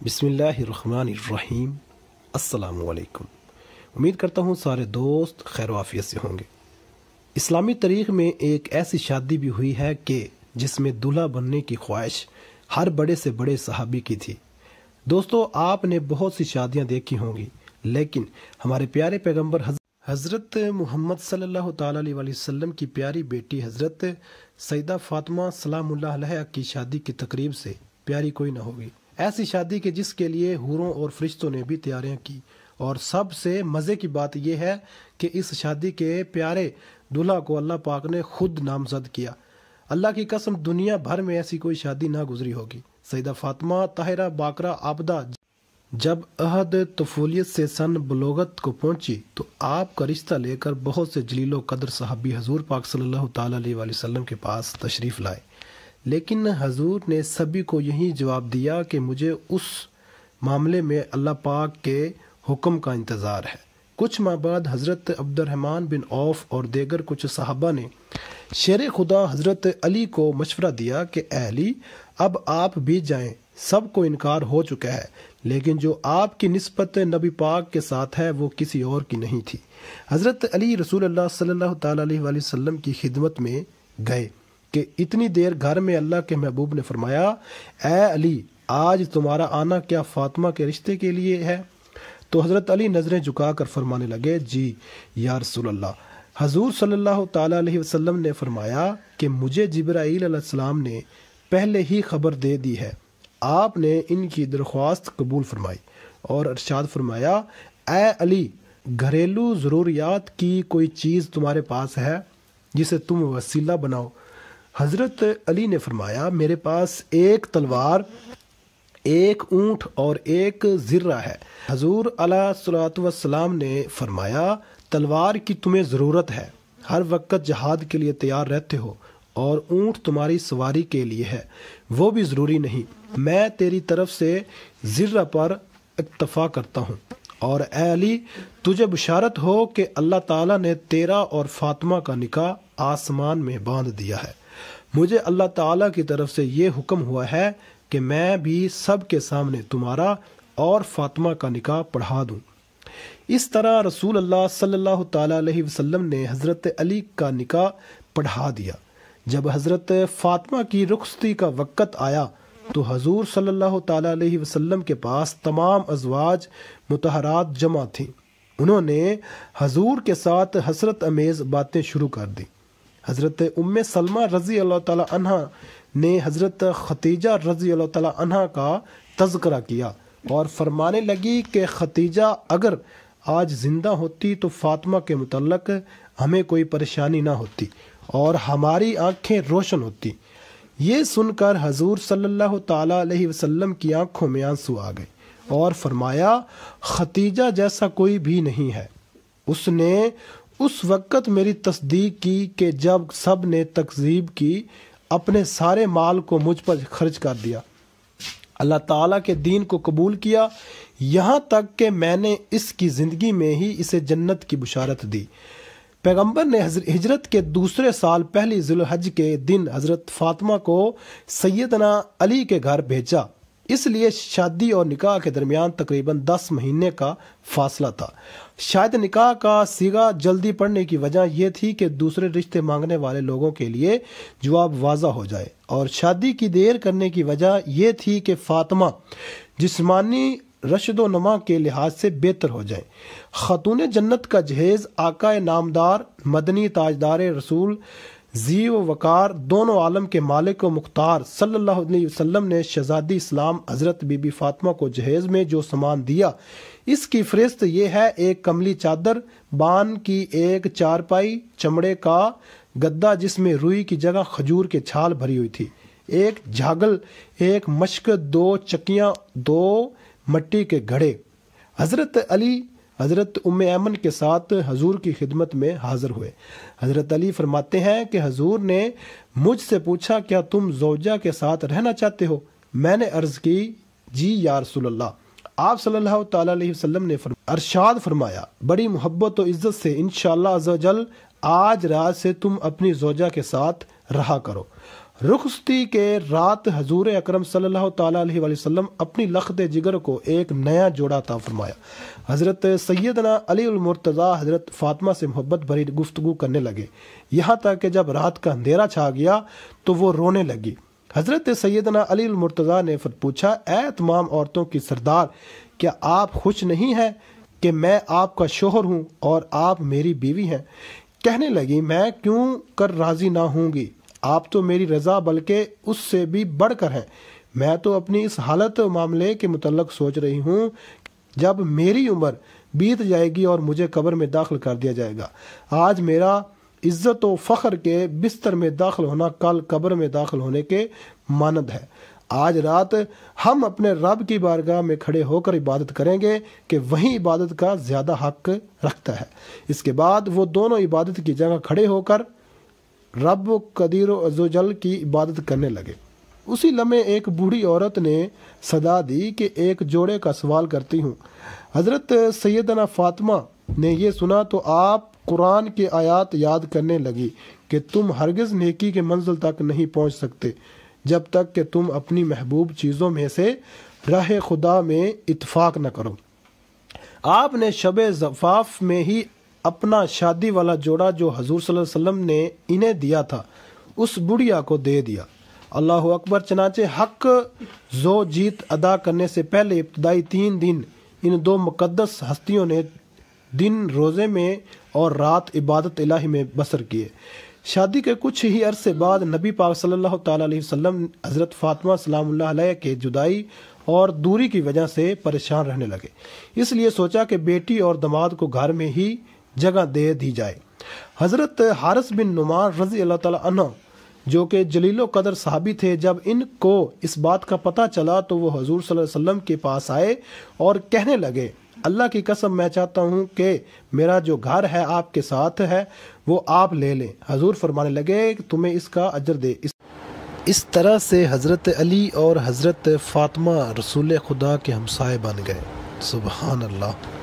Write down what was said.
بسم اللہ الرحمن الرحیم۔ السلام علیکم۔ امید کرتا ہوں سارے دوست خیر و عافیت سے ہوں گے۔ اسلامی تاریخ میں ایک ایسی شادی بھی ہوئی ہے کہ جس میں دلہا بننے کی خواہش ہر بڑے سے بڑے صحابی کی تھی۔ دوستو، آپ نے بہت سی شادیاں دیکھی ہوں گی، لیکن ہمارے پیارے پیغمبر حضرت محمد صلی اللہ تعالیٰ علیہ وسلم کی پیاری بیٹی حضرت سیدہ فاطمہ سلام اللہ علیہا کی شادی کی تقریب سے پیاری کوئی نہ ہوگی۔ ایسی شادی کے جس کے لیے حوروں اور فرشتوں نے بھی تیاریاں کی، اور سب سے مزے کی بات یہ ہے کہ اس شادی کے پیارے دلہا کو اللہ پاک نے خود نامزد کیا۔ اللہ کی قسم، دنیا بھر میں ایسی کوئی شادی نہ گزری ہوگی۔ سیدہ فاطمہ طاہرہ باقرہ عابدہ جب عہد طفولیت سے سن بلوغت کو پہنچی تو آپ کا رشتہ لے کر بہت سے جلیل و قدر صحابی حضور پاک صلی اللہ تعالیٰ علیہ وسلم کے پاس تشریف لائے، لیکن حضور نے سبھی کو یہی جواب دیا کہ مجھے اس معاملے میں اللہ پاک کے حکم کا انتظار ہے۔ کچھ ماہ بعد حضرت عبد الرحمن بن عوف اور دیگر کچھ صحابہ نے شیر خدا حضرت علی کو مشورہ دیا کہ اے علی، اب آپ بھی جائیں، سب کو انکار ہو چکا ہے، لیکن جو آپ کی نسبت نبی پاک کے ساتھ ہے وہ کسی اور کی نہیں تھی۔ حضرت علی رسول اللہ صلی اللہ تعالیٰ علیہ وسلم کی خدمت میں گئے کہ اتنی دیر گھر میں اللہ کے محبوب نے فرمایا، اے علی، آج تمہارا آنا کیا فاطمہ کے رشتے کے لیے ہے؟ تو حضرت علی نظریں جھکا کر فرمانے لگے، جی یا رسول اللہ۔ حضور صلی اللہ تعالیٰ علیہ وسلم نے فرمایا کہ مجھے جبرائیل علیہ السلام نے پہلے ہی خبر دے دی ہے۔ آپ نے ان کی درخواست قبول فرمائی اور ارشاد فرمایا، اے علی، گھریلو ضروریات کی کوئی چیز تمہارے پاس ہے جسے تم وسیلہ بناؤ؟ حضرت علی نے فرمایا، میرے پاس ایک تلوار، ایک اونٹ اور ایک زرہ ہے۔ حضور علیہ الصلوۃ والسلام نے فرمایا، تلوار کی تمہیں ضرورت ہے، ہر وقت جہاد کے لیے تیار رہتے ہو، اور اونٹ تمہاری سواری کے لیے ہے، وہ بھی ضروری نہیں۔ میں تیری طرف سے زرہ پر اکتفا کرتا ہوں، اور اے علی، تجھے بشارت ہو کہ اللہ تعالیٰ نے تیرا اور فاطمہ کا نکاح آسمان میں باندھ دیا ہے۔ مجھے اللہ تعالیٰ کی طرف سے یہ حکم ہوا ہے کہ میں بھی سب کے سامنے تمہارا اور فاطمہ کا نکاح پڑھا دوں۔ اس طرح رسول اللہ صلی اللہ تعالیٰ علیہ وسلم نے حضرت علی کا نکاح پڑھا دیا۔ جب حضرت فاطمہ کی رخصتی کا وقت آیا تو حضور صلی اللہ تعالیٰ علیہ وسلم کے پاس تمام ازواج مطہرات جمع تھیں۔ انہوں نے حضور کے ساتھ حسرت امیز باتیں شروع کر دیں۔ حضرت ام سلمہ رضی اللہ تعالیٰ عنہ نے حضرت ختیجہ رضی اللہ تعالیٰ عنہ کا تذکرہ کیا اور فرمانے لگی کہ ختیجہ اگر آج زندہ ہوتی تو فاطمہ کے متعلق ہمیں کوئی پریشانی نہ ہوتی اور ہماری آنکھیں روشن ہوتی۔ یہ سن کر حضور صلی اللہ تعالیٰ علیہ وسلم کی آنکھوں میں آنسو آ گئے اور فرمایا، ختیجہ جیسا کوئی بھی نہیں ہے۔ اس نے اس وقت میری تصدیق کی کہ جب سب نے تکذیب کی، اپنے سارے مال کو مجھ پر خرچ کر دیا، اللہ تعالیٰ کے دین کو قبول کیا، یہاں تک کہ میں نے اس کی زندگی میں ہی اسے جنت کی بشارت دی۔ پیغمبر نے ہجرت کے دوسرے سال پہلی ذی الحج کے دن حضرت فاطمہ کو سیدنا علی کے گھر بھیجا، اس لیے شادی اور نکاح کے درمیان تقریباً 10 مہینے کا فاصلہ تھا۔ شاید نکاح کا صیغہ جلدی پڑنے کی وجہ یہ تھی کہ دوسرے رشتے مانگنے والے لوگوں کے لیے جواب واضح ہو جائے، اور شادی کی دیر کرنے کی وجہ یہ تھی کہ فاطمہ جسمانی رشد و نما کے لحاظ سے بہتر ہو جائیں۔ خاتون جنت کا جہیز آقا نامدار، مدنی تاجدار رسول، ذی و وقار، دونوں عالم کے مالک و مختار صلی اللہ علیہ وسلم نے شہزادی اسلام حضرت بی بی فاطمہ کو جہیز میں جو سامان دیا، اس کی فہرست یہ ہے: ایک کملی چادر، بان کی ایک چارپائی، چمڑے کا گدا جس میں روئی کی جگہ کھجور کے چھال بھری ہوئی تھی، ایک جھاگل، ایک مشک، 2 چکیاں، 2 مٹی کے گھڑے۔ حضرت علی حضرت ام ایمن کے ساتھ حضور کی خدمت میں حاضر ہوئے۔ حضرت علی فرماتے ہیں کہ حضور نے مجھ سے پوچھا، کیا تم زوجہ کے ساتھ رہنا چاہتے ہو؟ میں نے عرض کی، جی یا رسول اللہ۔ آپ صلی اللہ تعالیٰ علیہ وسلم نے ارشاد فرمایا، بڑی محبت و عزت سے انشاءاللہ عز و جل آج رات سے تم اپنی زوجہ کے ساتھ رہا کرو۔ رخصتی کے رات حضور اکرم صلی اللہ تعالیٰ علیہ وآلہ وسلم اپنی لخت جگر کو ایک نیا جوڑا عطا فرمایا۔ حضرت سیدنا علی المرتضیٰ حضرت فاطمہ سے محبت بھری گفتگو کرنے لگے، یہاں تک کہ جب رات کا اندھیرا چھا گیا تو وہ رونے لگی۔ حضرت سیدنا علی المرتضیٰ نے پھر پوچھا، اے تمام عورتوں کی سردار، کیا آپ خوش نہیں ہیں کہ میں آپ کا شوہر ہوں اور آپ میری بیوی ہیں؟ کہنے لگی، میں کیوں کر راضی نہ ہوں گی، آپ تو میری رضا بلکہ اس سے بھی بڑھ کر ہیں۔ میں تو اپنی اس حالت و معاملے کے متعلق سوچ رہی ہوں، جب میری عمر بیت جائے گی اور مجھے قبر میں داخل کر دیا جائے گا۔ آج میرا عزت و فخر کے بستر میں داخل ہونا کل قبر میں داخل ہونے کے مانند ہے۔ آج رات ہم اپنے رب کی بارگاہ میں کھڑے ہو کر عبادت کریں گے کہ وہی عبادت کا زیادہ حق رکھتا ہے۔ اس کے بعد وہ دونوں عبادت کی جگہ کھڑے ہو کر رب قدیر و عزوجل کی عبادت کرنے لگے۔ اسی لمحے ایک بوڑھی عورت نے صدا دی کہ ایک جوڑے کا سوال کرتی ہوں۔ حضرت سیدنا فاطمہ نے یہ سنا تو آپ قرآن کے آیات یاد کرنے لگی کہ تم ہرگز نیکی کے منزل تک نہیں پہنچ سکتے جب تک کہ تم اپنی محبوب چیزوں میں سے راہ خدا میں اتفاق نہ کرو۔ آپ نے شب زفاف میں ہی اپنا شادی والا جوڑا جو حضور صلی اللہ علیہ وسلم نے انہیں دیا تھا اس بڑھیا کو دے دیا۔ اللہ اکبر۔ چنانچہ حق زو جیت ادا کرنے سے پہلے ابتدائی 3 دن ان دو مقدس ہستیوں نے دن روزے میں اور رات عبادت الہی میں بسر کیے۔ شادی کے کچھ ہی عرصے بعد نبی پاک صلی اللہ تعالیٰ علیہ وسلم حضرت فاطمہ سلام اللہ علیہ کے جدائی اور دوری کی وجہ سے پریشان رہنے لگے، اس لیے سوچا کہ بیٹی اور داماد کو گھر میں ہی جگہ دے دی جائے۔ حضرت حارث بن نعمان رضی اللہ تعالیٰ عنہ جو کہ جلیل و قدر صحابی تھے، جب ان کو اس بات کا پتہ چلا تو وہ حضور صلی اللہ علیہ وسلم کے پاس آئے اور کہنے لگے، اللہ کی قسم میں چاہتا ہوں کہ میرا جو گھر ہے آپ کے ساتھ ہے وہ آپ لے لیں۔ حضور فرمانے لگے کہ تمہیں اس کا اجر دے۔ اس طرح سے حضرت علی اور حضرت فاطمہ رسول خدا کے ہمسائے بن گئے۔ سبحان اللہ۔